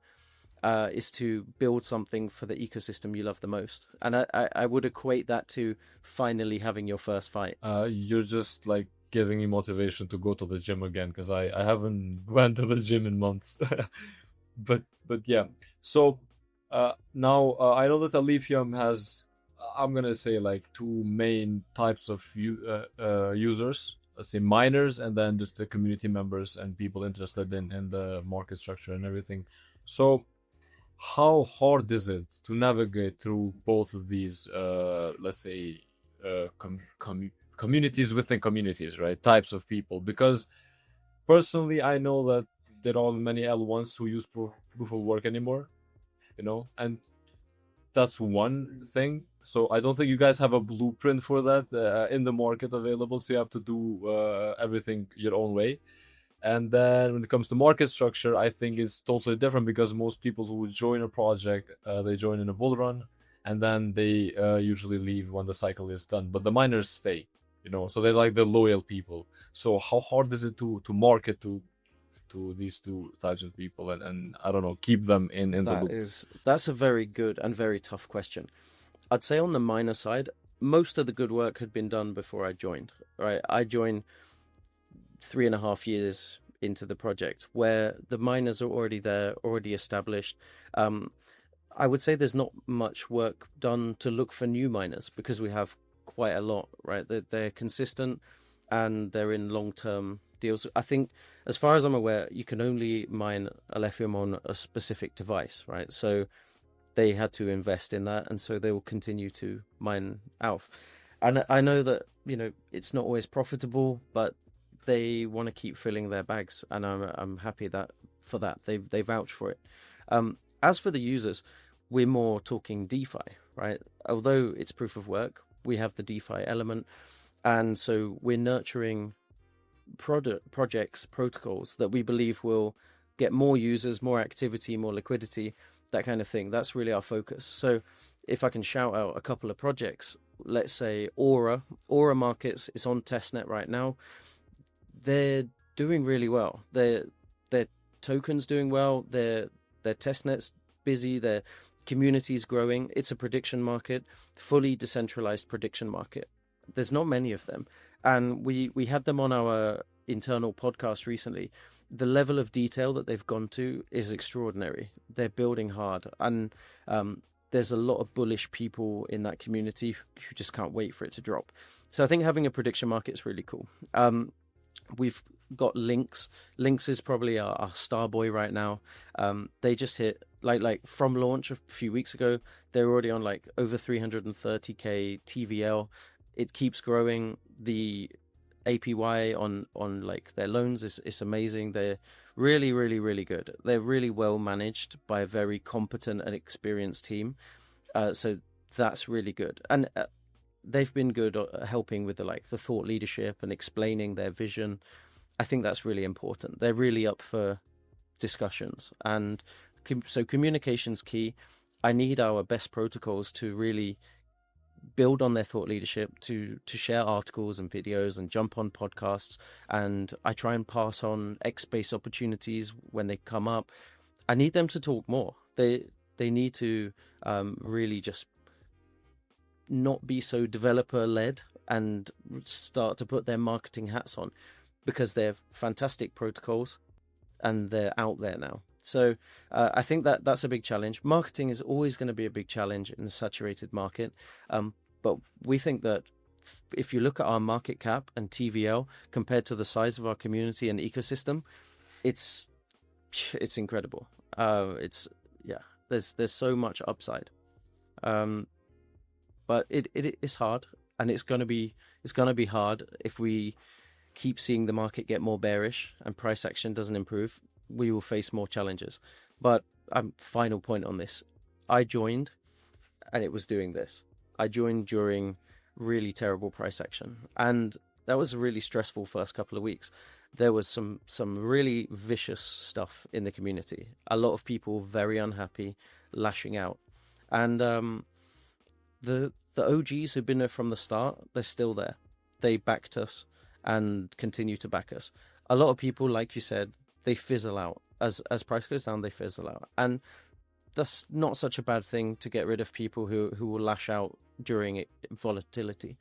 is to build something for the ecosystem you love the most. And I would equate that to finally having your first fight. You're just like giving me motivation to go to the gym again, because I haven't went to the gym in months. but yeah. So now I know that Alephium has, I'm gonna say, like two main types of users. Let's say miners, and then just the community members and people interested in the market structure and everything. So how hard is it to navigate through both of these, let's say, communities within communities, right? Types of people. Because personally, I know that there aren't many L1s who use proof of work anymore, and that's one thing. So I don't think you guys have a blueprint for that in the market available. So you have to do everything your own way. And then when it comes to market structure, I think it's totally different, because most people who join a project, they join in a bull run, and then they usually leave when the cycle is done. But the miners stay, so they're like the loyal people. So how hard is it to market to these two types of people, and I don't know, keep them in the loop? That's a very good and very tough question. I'd say on the miner side, most of the good work had been done before I joined. Right, I joined 3.5 years into the project, where the miners are already there, already established. I would say there's not much work done to look for new miners, because we have quite a lot. Right, they're consistent and they're in long-term deals. I think, as far as I'm aware, you can only mine Alephium on a specific device, right? So they had to invest in that, and so they will continue to mine Alf. And I know that it's not always profitable, but they want to keep filling their bags, and I'm happy for that they vouch for it. As for the users, we're more talking DeFi, right? Although it's proof of work, we have the DeFi element, and so we're nurturing projects, protocols that we believe will get more users, more activity, more liquidity, that kind of thing. That's really our focus. So if I can shout out a couple of projects, let's say Aura Markets is on testnet right now. They're doing really well. Their tokens doing well. Their testnet's busy. Their community's growing. It's a prediction market, fully decentralized prediction market. There's not many of them, and we had them on our internal podcast recently. The level of detail that they've gone to is extraordinary. They're building hard, and there's a lot of bullish people in that community who just can't wait for it to drop. So I think having a prediction market is really cool. We've got Lynx. Lynx is probably our star boy right now. They just hit like from launch a few weeks ago. They're already on like over 330k TVL. It keeps growing. The APY on like their loans is amazing. They're really, really, really good. They're really well managed by a very competent and experienced team. So that's really good. And they've been good at helping with the thought leadership and explaining their vision. I think that's really important. They're really up for discussions, and so communication's key. I need our best protocols to really build on their thought leadership, to share articles and videos and jump on podcasts, and I try and pass on X-Space opportunities when they come up. I need them to talk more. They need to really just not be so developer-led and start to put their marketing hats on, because they're fantastic protocols and they're out there now. So I think that that's a big challenge. Marketing is always going to be a big challenge in a saturated market. But we think that if you look at our market cap and TVL compared to the size of our community and ecosystem, it's incredible. It's yeah, there's so much upside. But it is hard, and it's gonna be hard if we keep seeing the market get more bearish and price action doesn't improve. We will face more challenges. But final point on this: I joined, and it was doing this. I joined during really terrible price action, and that was a really stressful first couple of weeks. There was some really vicious stuff in the community. A lot of people very unhappy, lashing out, and the OGs who've been there from the start, they're still there. They backed us and continue to back us. A lot of people, like you said, they fizzle out as price goes down. They fizzle out, and that's not such a bad thing to get rid of people who will lash out during volatility.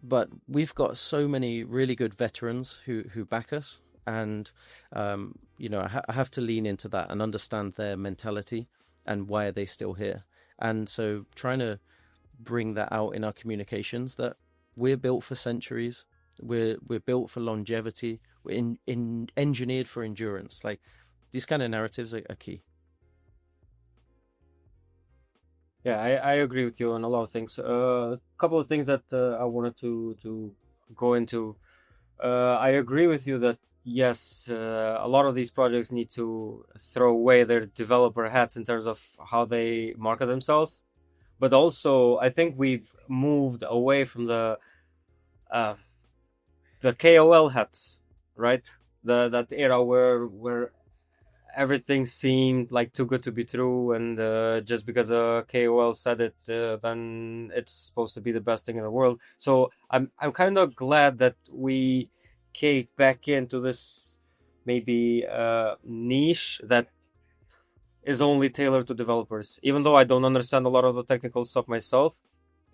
But we've got so many really good veterans who back us, and I have to lean into that and understand their mentality and why are they still here. And so trying to bring that out in our communications, that we're built for centuries, we're built for longevity, we're engineered for endurance. Like, these kind of narratives are key. Yeah, I agree with you on a lot of things. A couple of things that I wanted to go into. I agree with you that yes, a lot of these projects need to throw away their developer hats in terms of how they market themselves. But also, I think we've moved away from the KOL hats, right? That era where everything seemed like too good to be true, and just because a KOL said it, then it's supposed to be the best thing in the world. So I'm kind of glad that we caved back into this maybe niche that is only tailored to developers. Even though I don't understand a lot of the technical stuff myself,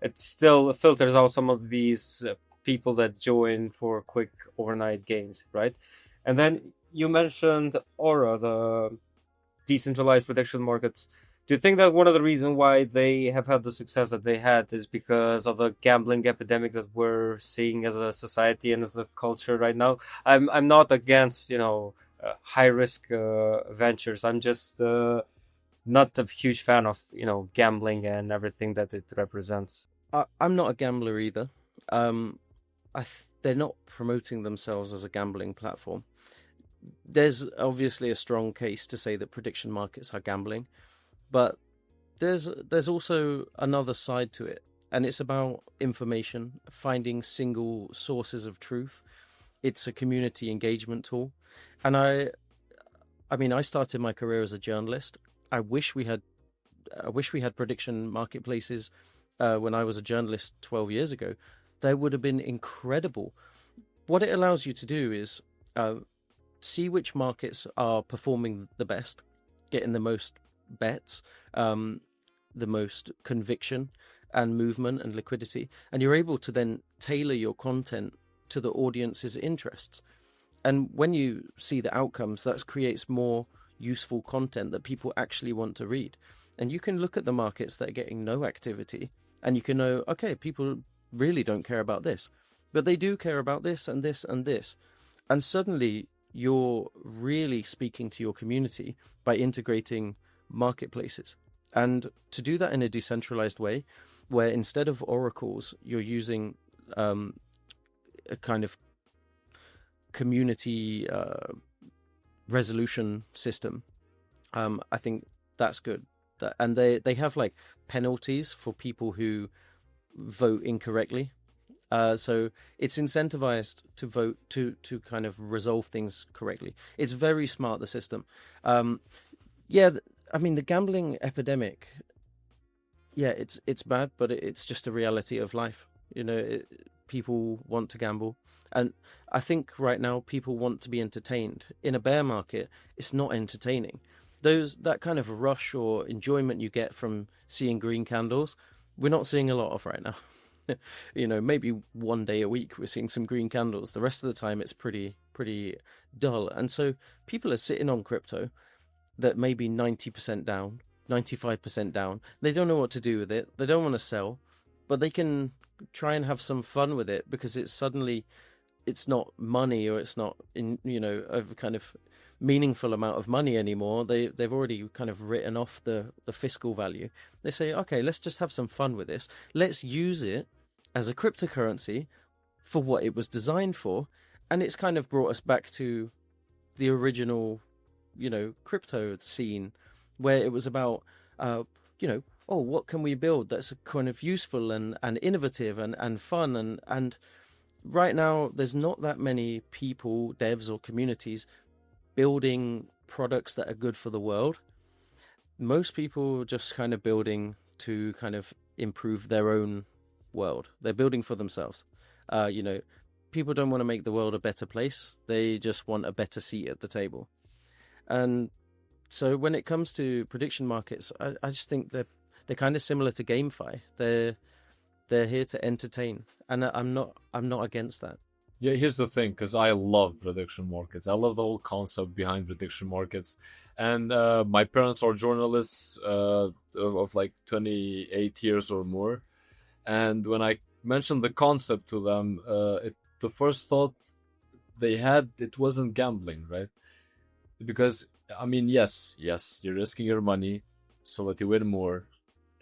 it still filters out some of these people that join for quick overnight gains, right? And then you mentioned Aura, the decentralized prediction markets. Do you think that one of the reasons why they have had the success that they had is because of the gambling epidemic that we're seeing as a society and as a culture right now? I'm not against high risk ventures. I'm just not a huge fan of gambling and everything that it represents. I'm not a gambler either. They're not promoting themselves as a gambling platform. There's obviously a strong case to say that prediction markets are gambling, but there's also another side to it, and it's about information, finding single sources of truth. It's a community engagement tool, and I mean, I started my career as a journalist. I wish we had prediction marketplaces when I was a journalist 12 years ago. They would have been incredible. What it allows you to do is see which markets are performing the best, getting the most bets, the most conviction and movement and liquidity, and you're able to then tailor your content to the audience's interests. And when you see the outcomes, that creates more useful content that people actually want to read. And you can look at the markets that are getting no activity, and you can know, okay, people really don't care about this, but they do care about this and this and this. And suddenly you're really speaking to your community by integrating marketplaces. And to do that in a decentralized way, where instead of oracles, you're using a kind of community resolution system, I think that's good. And they have like penalties for people who vote incorrectly. So it's incentivized to vote to kind of resolve things correctly. It's very smart, the system. I mean, the gambling epidemic, it's bad, but it's just a reality of life. People want to gamble. And I think right now people want to be entertained. In a bear market, it's not entertaining. That kind of rush or enjoyment you get from seeing green candles, we're not seeing a lot of right now. Maybe one day a week we're seeing some green candles. The rest of the time it's pretty pretty dull. And so people are sitting on crypto that may be 90% down, 95% down. They don't know what to do with it. They don't want to sell, but they can try and have some fun with it because it's not money, or it's not in, a kind of meaningful amount of money anymore. They've already kind of written off the fiscal value. They say, okay, let's just have some fun with this. Let's use it as a cryptocurrency for what it was designed for. And it's kind of brought us back to the original, crypto scene, where it was about, oh, what can we build that's kind of useful and innovative and fun. And right now, there's not that many people, devs or communities, building products that are good for the world. Most people are just kind of building to kind of improve their own world. They're building for themselves. People don't want to make the world a better place. They just want a better seat at the table. And so when it comes to prediction markets, I just think they're kind of similar to GameFi. They're here to entertain, and I'm not against that. Yeah, here's the thing, because I love prediction markets. I love the whole concept behind prediction markets. And my parents are journalists of like 28 years or more. And when I mentioned the concept to them, the first thought they had, it wasn't gambling, right? Because, I mean, yes, you're risking your money so that you win more.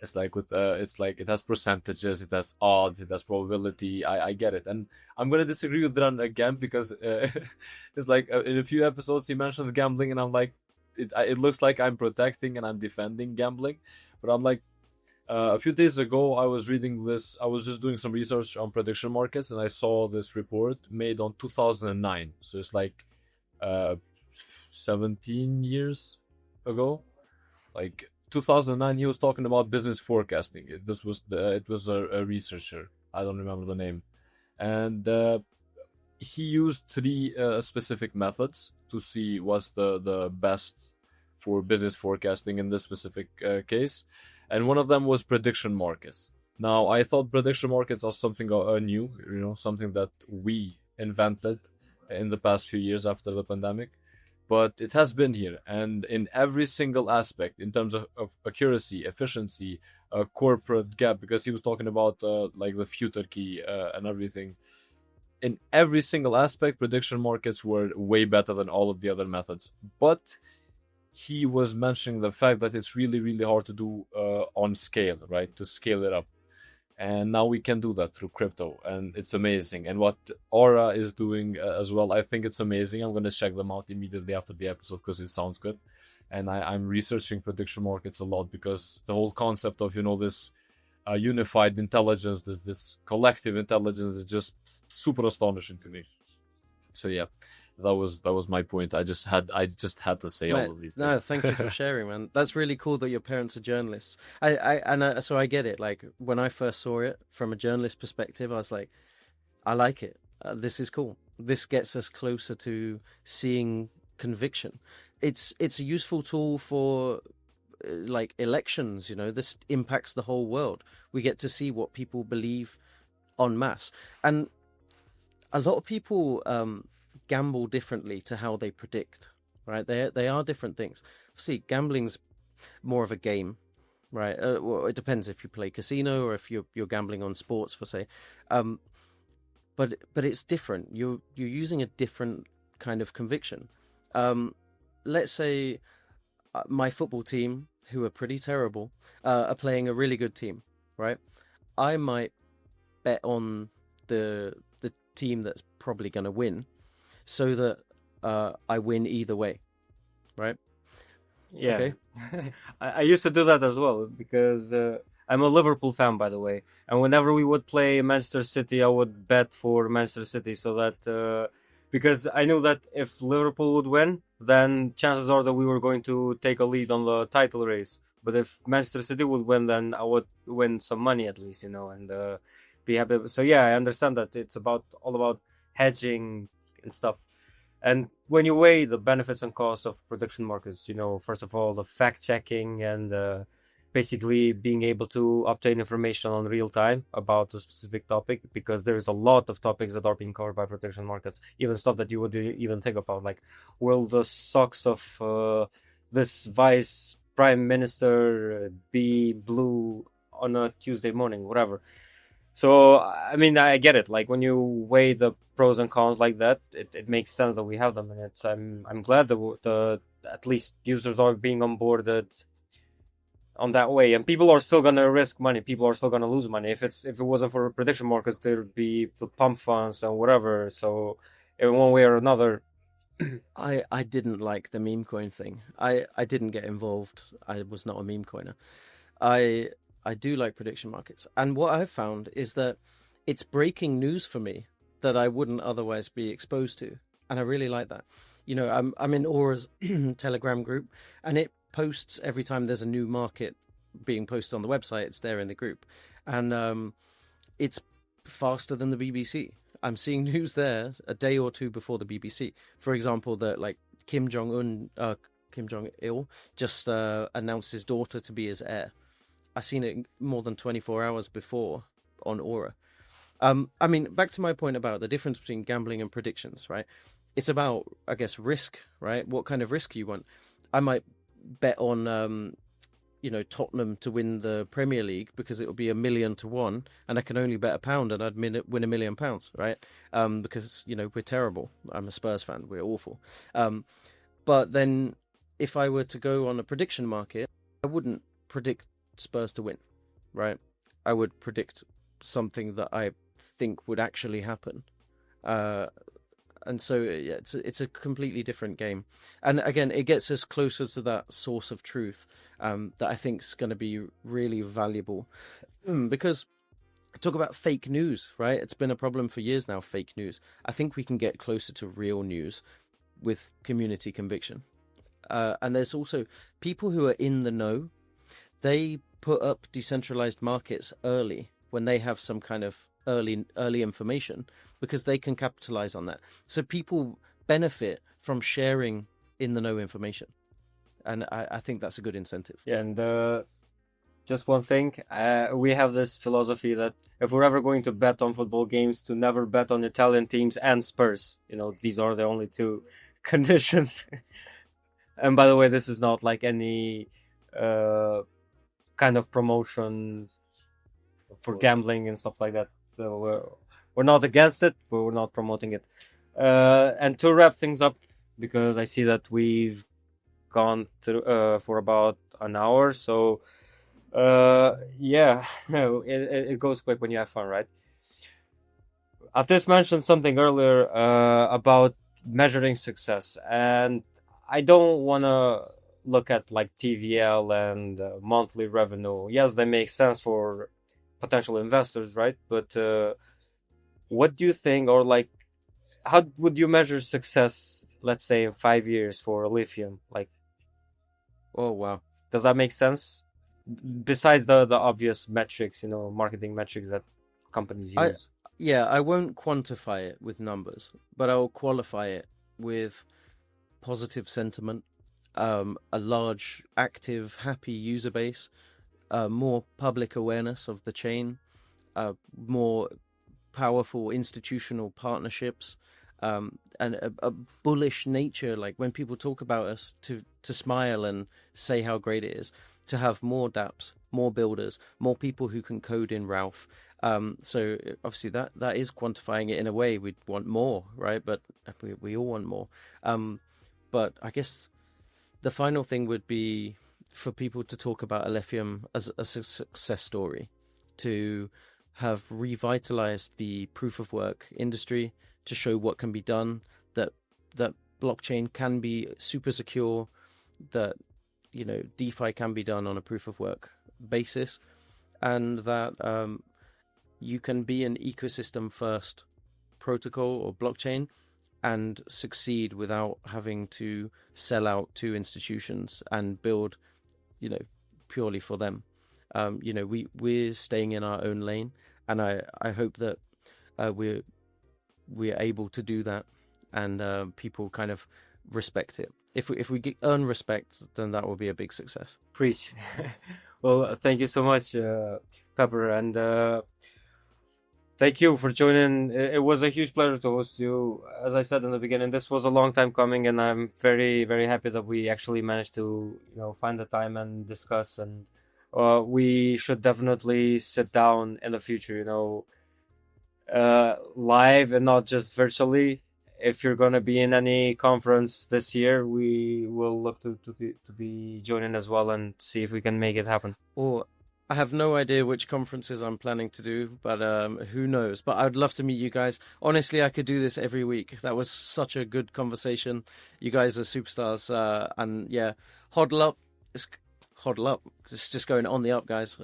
It's like it has percentages, it has odds, it has probability. I get it, and I'm gonna disagree with Ran again because it's like in a few episodes he mentions gambling, and I'm like, it looks like I'm protecting and I'm defending gambling, but I'm like, a few days ago I was reading this. I was just doing some research on prediction markets, and I saw this report made on 2009. So it's like 17 years ago, like. 2009, he was talking about business forecasting. It was a researcher. I don't remember the name, and he used three specific methods to see what's the best for business forecasting in this specific case, and one of them was prediction markets. Now, I thought prediction markets are something new, something that we invented in the past few years after the pandemic. But it has been here, and in every single aspect, in terms of accuracy, efficiency, corporate gap, because he was talking about like the future key and everything. In every single aspect, prediction markets were way better than all of the other methods. But he was mentioning the fact that it's really, really hard to do on scale, right? To scale it up. And now we can do that through crypto, and it's amazing. And what Aura is doing as well, I think it's amazing. I'm going to check them out immediately after the episode because it sounds good. And I'm researching prediction markets a lot because the whole concept of this unified intelligence, this collective intelligence, is just super astonishing to me. So yeah, that was my point. I just had to say all of these things. No, thank you for sharing, man. That's really cool that your parents are journalists. So I get it. Like when I first saw it from a journalist perspective, I was like, I like it. This is cool. This gets us closer to seeing conviction. It's a useful tool for like elections. This impacts the whole world. We get to see what people believe en masse, and a lot of people gamble differently to how they predict, right? They are different things. See, gambling's more of a game, right? Well, it depends if you play casino or if you're gambling on sports, for say. But it's different. You're using a different kind of conviction. Let's say my football team, who are pretty terrible, are playing a really good team, right? I might bet on the team that's probably going to win, so that I win either way, right? Yeah. Okay. I used to do that as well because I'm a Liverpool fan, by the way. And whenever we would play Manchester City, I would bet for Manchester City so that because I knew that if Liverpool would win, then chances are that we were going to take a lead on the title race. But if Manchester City would win, then I would win some money at least, and be happy. So yeah, I understand that it's all about hedging and stuff. And when you weigh the benefits and costs of prediction markets, first of all, the fact checking and basically being able to obtain information on real time about a specific topic, because there's a lot of topics that are being covered by prediction markets, even stuff that you would even think about, like will the socks of this vice prime minister be blue on a Tuesday morning, whatever. So I mean, I get it. Like when you weigh the pros and cons like that, it makes sense that we have them, and it's I'm glad that the at least users are being onboarded on that way, and people are still gonna risk money. People are still gonna lose money. If it wasn't for prediction markets, there'd be the pump funds and whatever. So in one way or another, I didn't like the meme coin thing. I didn't get involved. I was not a meme coiner. I I do like prediction markets. And what I've found is that it's breaking news for me that I wouldn't otherwise be exposed to. And I really like that. You know, I'm in Aura's Telegram group, and it posts every time there's a new market being posted on the website. It's there in the group. And it's faster than the BBC. I'm seeing news there a day or two before the BBC. For example, that like Kim Jong Il just announced his daughter to be his heir. I seen it more than 24 hours before on Aura. I mean, back to my point about the difference between gambling and predictions, right? It's about, I guess, risk, right? What kind of risk you want. I might bet on, Tottenham to win the Premier League because it will be 1,000,000 to 1, and I can only bet £1 and I'd win £1,000,000, right? Because, we're terrible. I'm a Spurs fan. We're awful. But then if I were to go on a prediction market, I wouldn't predict Spurs to win, right? I would predict something that I think would actually happen. And so yeah, it's a completely different game. And again, it gets us closer to that source of truth that I think is going to be really valuable. Because talk about fake news, right? It's been a problem for years now, fake news. I think we can get closer to real news with community conviction. And there's also people who are in the know. They put up decentralized markets early when they have some kind of early information, because they can capitalize on that. So people benefit from sharing in the know information. And I think that's a good incentive. Yeah, and just one thing, we have this philosophy that if we're ever going to bet on football games, to never bet on Italian teams and Spurs. These are the only two conditions. And by the way, this is not like any kind of promotion for gambling and stuff like that. So we're not against it, but we're not promoting it. And to wrap things up, because I see that we've gone through for about an hour, so yeah, it goes quick when you have fun, right? I've just mentioned something earlier about measuring success, and I don't want to look at like TVL and monthly revenue. Yes, they make sense for potential investors, right? But what do you think, or like, how would you measure success, let's say in 5 years for Alephium? Like, Oh, wow. does that make sense? Besides the obvious metrics, marketing metrics that companies use. I won't quantify it with numbers, but I'll qualify it with positive sentiment, a large, active, happy user base, more public awareness of the chain, more powerful institutional partnerships, and a bullish nature. Like when people talk about us, to smile and say how great it is, to have more dApps, more builders, more people who can code in Ralph. So obviously that is quantifying it in a way. We'd want more, right? But we all want more. But I guess the final thing would be for people to talk about Alephium as a success story, to have revitalized the proof of work industry, to show what can be done, that blockchain can be super secure, that DeFi can be done on a proof of work basis, and that you can be an ecosystem first protocol or blockchain and succeed without having to sell out to institutions and build purely for them. We're staying in our own lane, and I hope that we're able to do that, and people kind of respect it. If we earn respect, then that will be a big success. Preach. Well, thank you so much, Pepper, and thank you for joining. It was a huge pleasure to host you. As I said in the beginning, this was a long time coming, and I'm very, very happy that we actually managed to, find the time and discuss. And we should definitely sit down in the future, live and not just virtually. If you're gonna be in any conference this year, we will look to be joining as well and see if we can make it happen. Or I have no idea which conferences I'm planning to do, but who knows? But I'd love to meet you guys. Honestly, I could do this every week. That was such a good conversation. You guys are superstars, and yeah, hodl up. It's hodl up. It's just going on the up, guys.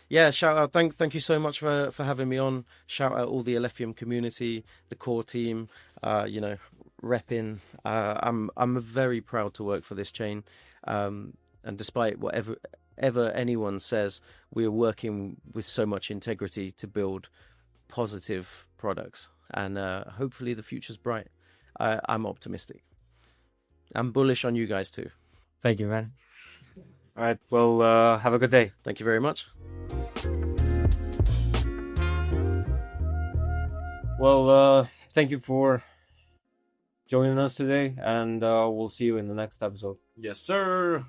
Yeah, shout out. Thank you so much for having me on. Shout out all the Alephium community, the core team. Repping. I'm very proud to work for this chain. And despite whatever anyone says, we are working with so much integrity to build positive products, and hopefully the future's bright. I'm optimistic. I'm bullish on you guys too. Thank you, man. All right. Well, have a good day. Thank you very much. Well, thank you for joining us today, and we'll see you in the next episode. Yes, sir.